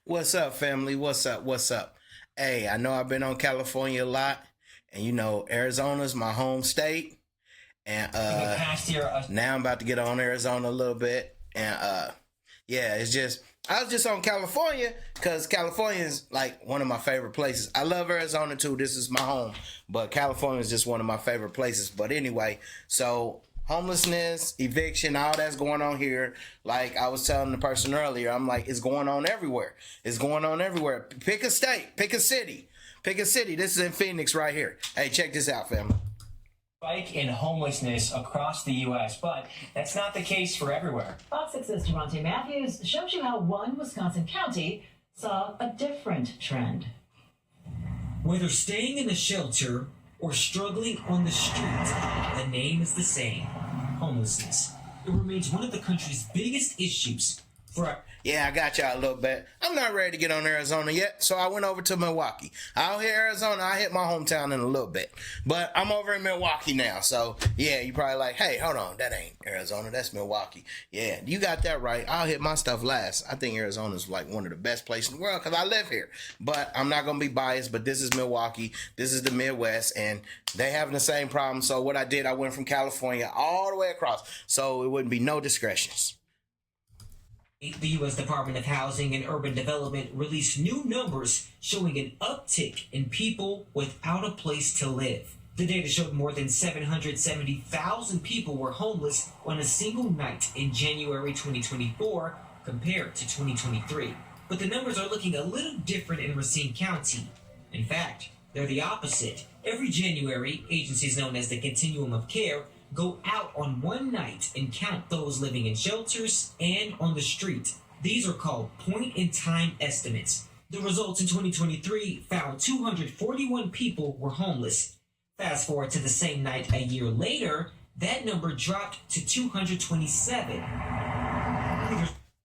What's up, family? What's up? What's up? Hey, I know I've been on California a lot, and Arizona's my home state, and Past year, now I'm about to get on Arizona a little bit, and yeah, it's just I was just on California because California is like one of my favorite places. I love Arizona too. This is my home, but California is just one of my favorite places. But anyway, so homelessness, eviction, all that's going on here. Like I was telling the person earlier, I'm like, it's going on everywhere. It's going on everywhere. Pick a state, pick a city, pick a city. This is in Phoenix right here. Hey, check this out, family. spike in homelessness across the U.S., but that's not the case for everywhere. Fox 6's Durante Matthews shows you how one Wisconsin county saw a different trend. Whether staying in a shelter or struggling on the street, the name is the same: homelessness. It remains one of the country's biggest issues for Yeah, I got y'all a little bit. I'm not ready to get on Arizona yet, so I went over to Milwaukee. I'll hit Arizona. I'll hit my hometown in a little bit. But I'm over in Milwaukee now, so yeah, you probably like, hey, hold on, that ain't Arizona, that's Milwaukee. Yeah, you got that right. I'll hit my stuff last. I think Arizona's like one of the best places in the world because I live here. But I'm not going to be biased, but this is Milwaukee. This is the Midwest, and they having the same problem. So what I did, I went from California all the way across, so it wouldn't be no discretions. the U.S. Department of Housing and Urban Development released new numbers showing an uptick in people without a place to live. The data showed more than 770,000 people were homeless on a single night in January 2024 compared to 2023. But the numbers are looking a little different in Racine County. In fact, they're the opposite. Every January, agencies known as the Continuum of Care go out on one night and count those living in shelters and on the street. These are called point-in-time estimates. The results in 2023 found 241 people were homeless. Fast forward to the same night a year later, that number dropped to 227.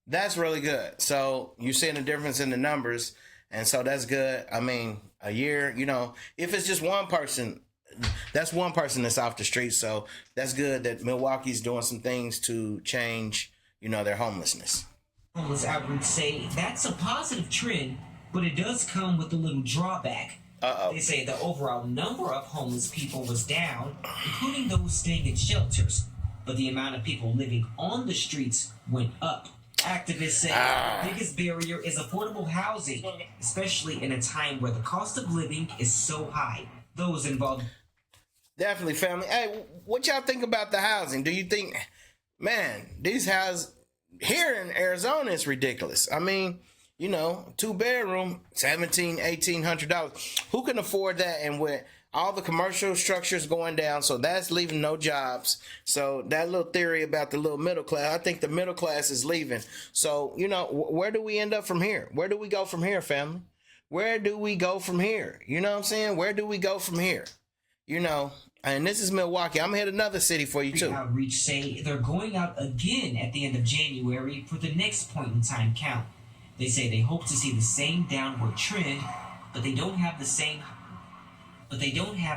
That's really good. So you're seeing a difference in the numbers, and so that's good. I mean, a year, if it's just one person, that's one person that's off the street. So that's good that Milwaukee's doing some things to change, their homelessness. Homeless outreach say that's a positive trend, but it does come with a little drawback. They say the overall number of homeless people was down, including those staying in shelters, but the amount of people living on the streets went up. Activists say the biggest barrier is affordable housing, especially in a time where the cost of living is so high. Those involved. Definitely, family. Hey, what y'all think about the housing? Do you think, man, these houses here in Arizona is ridiculous? I mean, 2-bedroom, $1,700, $1,800. Who can afford that? And with all the commercial structures going down, so that's leaving no jobs. So that little theory about the little middle class, I think the middle class is leaving. So, where do we end up from here? Where do we go from here, family? Where do we go from here? You know what I'm saying? Where do we go from here? And this is Milwaukee. I'm going to hit another city for you, too. Outreach say they're going out again at the end of January for the next point in time count. They say they hope to see the same downward trend, but they don't have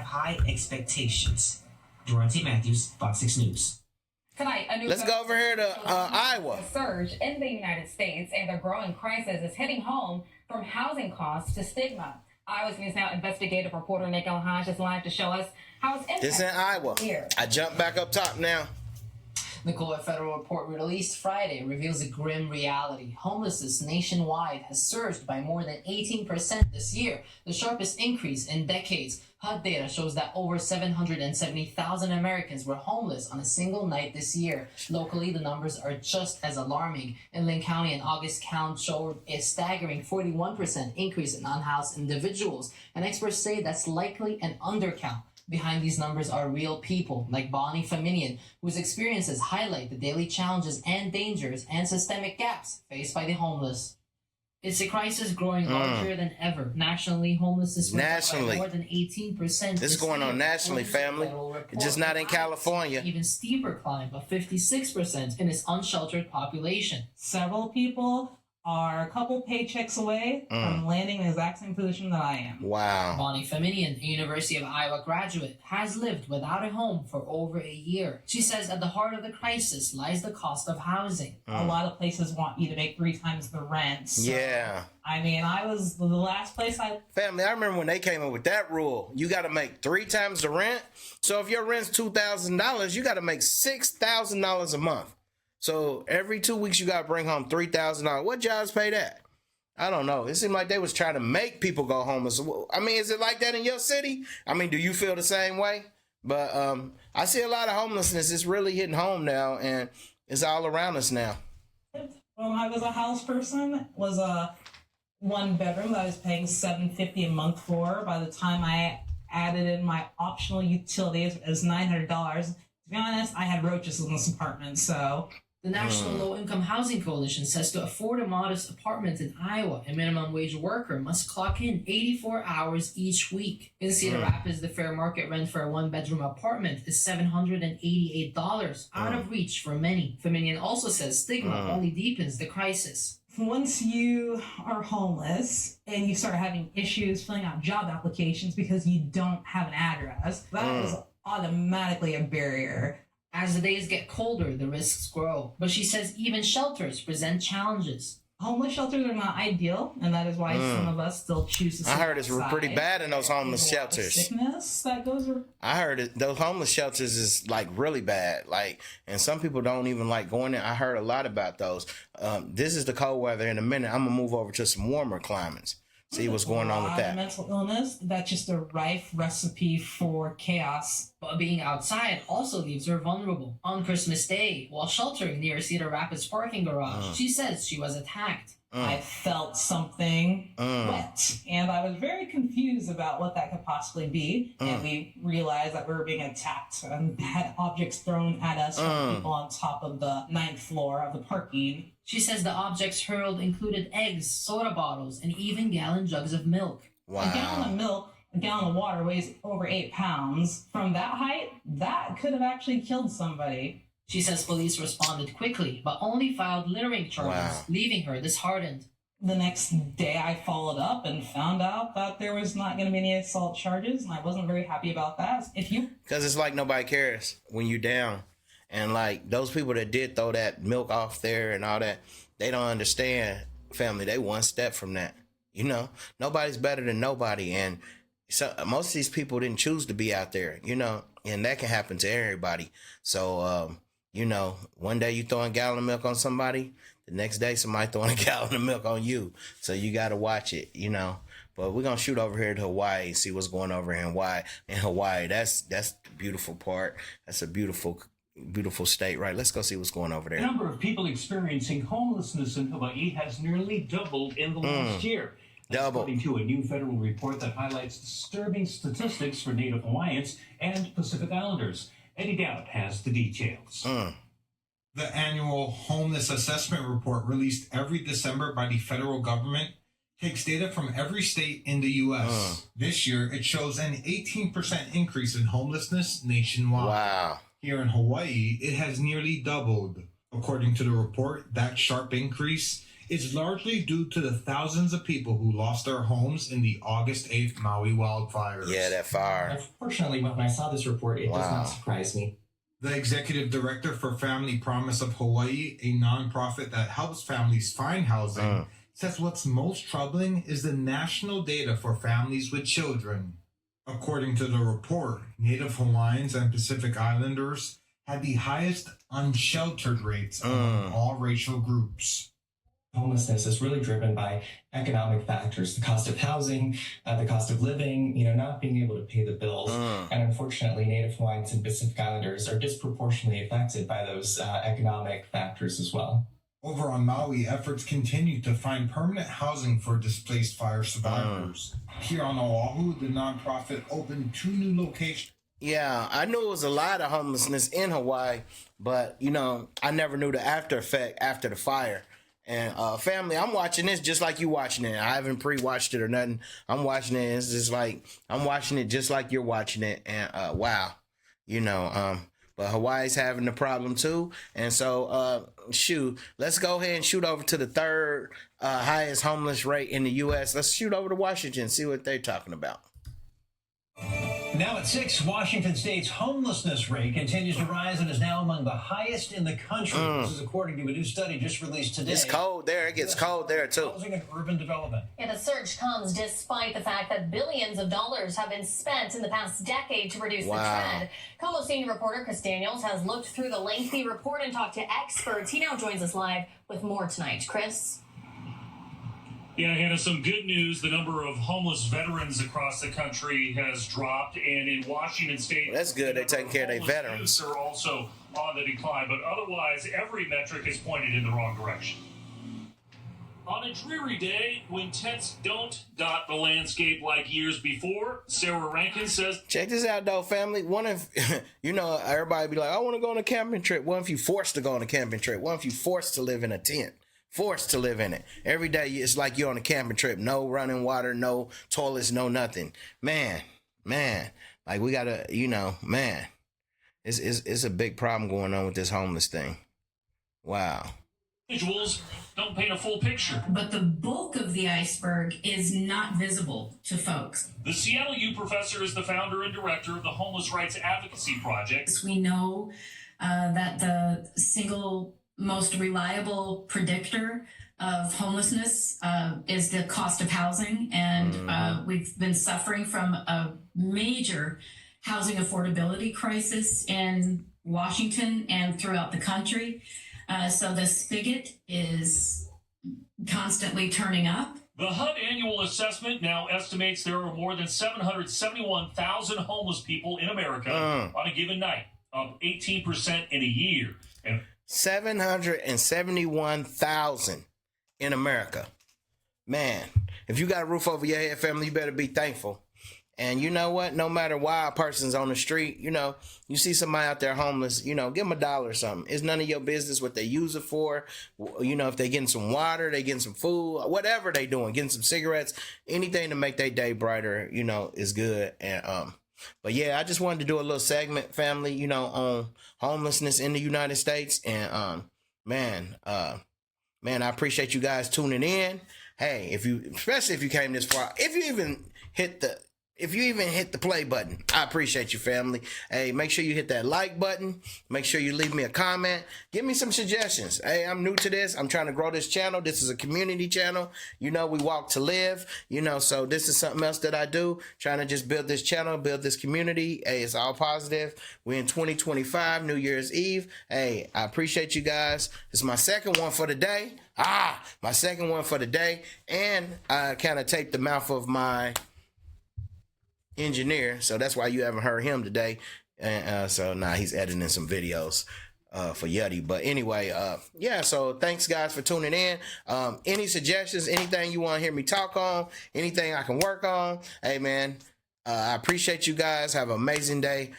high expectations. Durante Matthews, Fox 6 News. Tonight, a new Let's go over here to Iowa. surge in the United States, and the growing crisis is hitting home from housing costs to stigma. Iowa's News Now investigative reporter Nick Elhaj is live to show us how it's impacted. This in Iowa. Here. I jump back up top now. Nicole, a federal report released Friday reveals a grim reality. Homelessness nationwide has surged by more than 18% this year, the sharpest increase in decades. HUD data shows that over 770,000 Americans were homeless on a single night this year. Locally, the numbers are just as alarming. In Linn County, an August count showed a staggering 41% increase in unhoused individuals, and experts say that's likely an undercount. Behind these numbers are real people, like Bonnie Faminian, whose experiences highlight the daily challenges and dangers and systemic gaps faced by the homeless. It's a crisis growing larger than ever. Nationally, homelessness went up by more than 18%. This is going on nationally, family. It's just not in California. Even steeper climb of 56% in its unsheltered population. Several people are a couple paychecks away from landing in the exact same position that I am. Wow. Bonnie Feminian, a University of Iowa graduate, has lived without a home for over a year. She says at the heart of the crisis lies the cost of housing. A lot of places want you to make 3 times the rent. So, Yeah. I mean, I was the last place Family, I remember when they came up with that rule. You got to make 3 times the rent. So if your rent's $2,000, you got to make $6,000 a month. So every 2 weeks, you got to bring home $3,000. What jobs pay that? I don't know. It seemed like they was trying to make people go homeless. I mean, is it like that in your city? I mean, do you feel the same way? But I see a lot of homelessness. It's really hitting home now, and it's all around us now. when I was a house person was a 1 bedroom that I was paying $750 a month for. By the time I added in my optional utilities, it was $900. To be honest, I had roaches in this apartment, so. The National Low Income Housing Coalition says to afford a modest apartment in Iowa, a minimum wage worker must clock in 84 hours each week. In Cedar Rapids, the fair market rent for a 1-bedroom apartment is $788, out of reach for many. Feminian also says stigma only deepens the crisis. Once you are homeless and you start having issues filling out job applications because you don't have an address, that is automatically a barrier. As the days get colder, the risks grow. But she says even shelters present challenges. Homeless shelters are not ideal, and that is why some of us still choose to sleep I heard it's outside. pretty bad in those homeless There's a lot of shelters. sickness that goes around. I heard those homeless shelters is like really bad. Like, and some people don't even like going there. I heard a lot about those. This is the cold weather. In a minute, I'm gonna move over to some warmer climates. See what's going on with that. Mental illness, that's just a rife recipe for chaos. But being outside also leaves her vulnerable. On Christmas Day, while sheltering near a Cedar Rapids parking garage, she says she was attacked. I felt something wet, and I was very confused about what that could possibly be. And we realized that we were being attacked and had objects thrown at us from people on top of the 9th floor of the parking. She says the objects hurled included eggs, soda bottles, and even gallon jugs of milk. Wow. A gallon of milk, a gallon of water weighs over 8 pounds. From that height, that could have actually killed somebody. She says police responded quickly, but only filed littering charges, leaving her disheartened. The next day, I followed up and found out that there was not going to be any assault charges, and I wasn't very happy about that. Because it's like nobody cares when you're down. And like those people that did throw that milk off there and all that, they don't understand, family. They one step from that. You know, nobody's better than nobody. And so most of these people didn't choose to be out there, you know, and that can happen to everybody. So, you know, one day you throwing a gallon of milk on somebody, the next day somebody throwing a gallon of milk on you. So you got to watch it, you know. But we're going to shoot over here to Hawaii, see what's going over in Hawaii. That's the beautiful part. That's a beautiful state, right? Let's go see what's going over there. The number of people experiencing homelessness in Hawaii has nearly doubled in the last year. That's according to a new federal report that highlights disturbing statistics for Native Hawaiians and Pacific Islanders. Eddie Dowd has the details. The annual Homeless Assessment Report, released every December by the federal government, takes data from every state in the U.S. This year, it shows an 18% increase in homelessness nationwide. Wow. Here in Hawaii, it has nearly doubled. According to the report, that sharp increase is largely due to the thousands of people who lost their homes in the August 8th Maui wildfires. Yeah, that fire. Unfortunately, when I saw this report, it does not surprise me. The executive director for Family Promise of Hawaii, a nonprofit that helps families find housing, says what's most troubling is the national data for families with children. According to the report, Native Hawaiians and Pacific Islanders had the highest unsheltered rates among all racial groups. Homelessness is really driven by economic factors, the cost of housing, the cost of living, not being able to pay the bills. And unfortunately, Native Hawaiians and Pacific Islanders are disproportionately affected by those economic factors as well. Over on Maui, efforts continue to find permanent housing for displaced fire survivors. Here on Oahu, the nonprofit opened 2 new locations. Yeah, I knew it was a lot of homelessness in Hawaii, but, I never knew the after effect after the fire. And family, I'm watching this just like you watching it. I haven't pre-watched it or nothing. I'm watching it. It's just like I'm watching it just like you're watching it. And wow, but but Hawaii's having the problem too. And so, let's go ahead and shoot over to the third highest homeless rate in the U.S. Let's shoot over to Washington, see what they're talking about. Now at 6, Washington State's homelessness rate continues to rise and is now among the highest in the country. This is according to a new study just released today. It's cold there. It gets cold there, too. Housing and urban development. And the surge comes despite the fact that billions of dollars have been spent in the past decade to reduce the trend. Como senior reporter Chris Daniels has looked through the lengthy report and talked to experts. He now joins us live with more tonight. Chris? Yeah, Hannah, some good news. The number of homeless veterans across the country has dropped, and in Washington State... Well, that's good. They're taking care of their veterans. Are also on the decline, but otherwise, every metric is pointed in the wrong direction. On a dreary day, when tents don't dot the landscape like years before, Sarah Rankin says... Check this out, though, family. What if, everybody be like, I want to go on a camping trip. What if you forced to go on a camping trip? What if you forced to live in a tent? Forced to live in it. Every day it's like you're on a camping trip. No running water, no toilets, no nothing. Man. Like we gotta, man. It's a big problem going on with this homeless thing. Wow. Visuals don't paint a full picture. But the bulk of the iceberg is not visible to folks. The Seattle U professor is the founder and director of the Homeless Rights Advocacy Project. We know that the single most reliable predictor of homelessness is the cost of housing, and we've been suffering from a major housing affordability crisis in Washington and throughout the country. So the spigot is constantly turning up. The HUD annual assessment now estimates there are more than 771,000 homeless people in America on a given night, up 18% in a year. And 771,000 in America. Man, if you got a roof over your head, family, you better be thankful. And you know what? No matter why a person's on the street, you see somebody out there homeless, give them $1 or something. It's none of your business what they use it for. If they getting some water, they getting some food, whatever they doing, getting some cigarettes, anything to make their day brighter, is good. And, but yeah, I just wanted to do a little segment, family, on homelessness in the United States. And, man, I appreciate you guys tuning in. Hey, especially if you came this far, if you even hit the play button, I appreciate you, family. Hey, make sure you hit that like button. Make sure you leave me a comment. Give me some suggestions. Hey, I'm new to this. I'm trying to grow this channel. This is a community channel. We walk to live, so this is something else that I do. Trying to just build this channel, build this community. Hey, it's all positive. We're in 2025, New Year's Eve. Hey, I appreciate you guys. It's my second one for the day. My second one for the day. And I kind of taped the mouth of my engineer, so that's why you haven't heard him today. And so now he's editing some videos for Yuddy. But anyway, so thanks guys for tuning in. Any suggestions, anything you want to hear me talk on, anything I can work on, hey man, I appreciate you guys. Have an amazing day.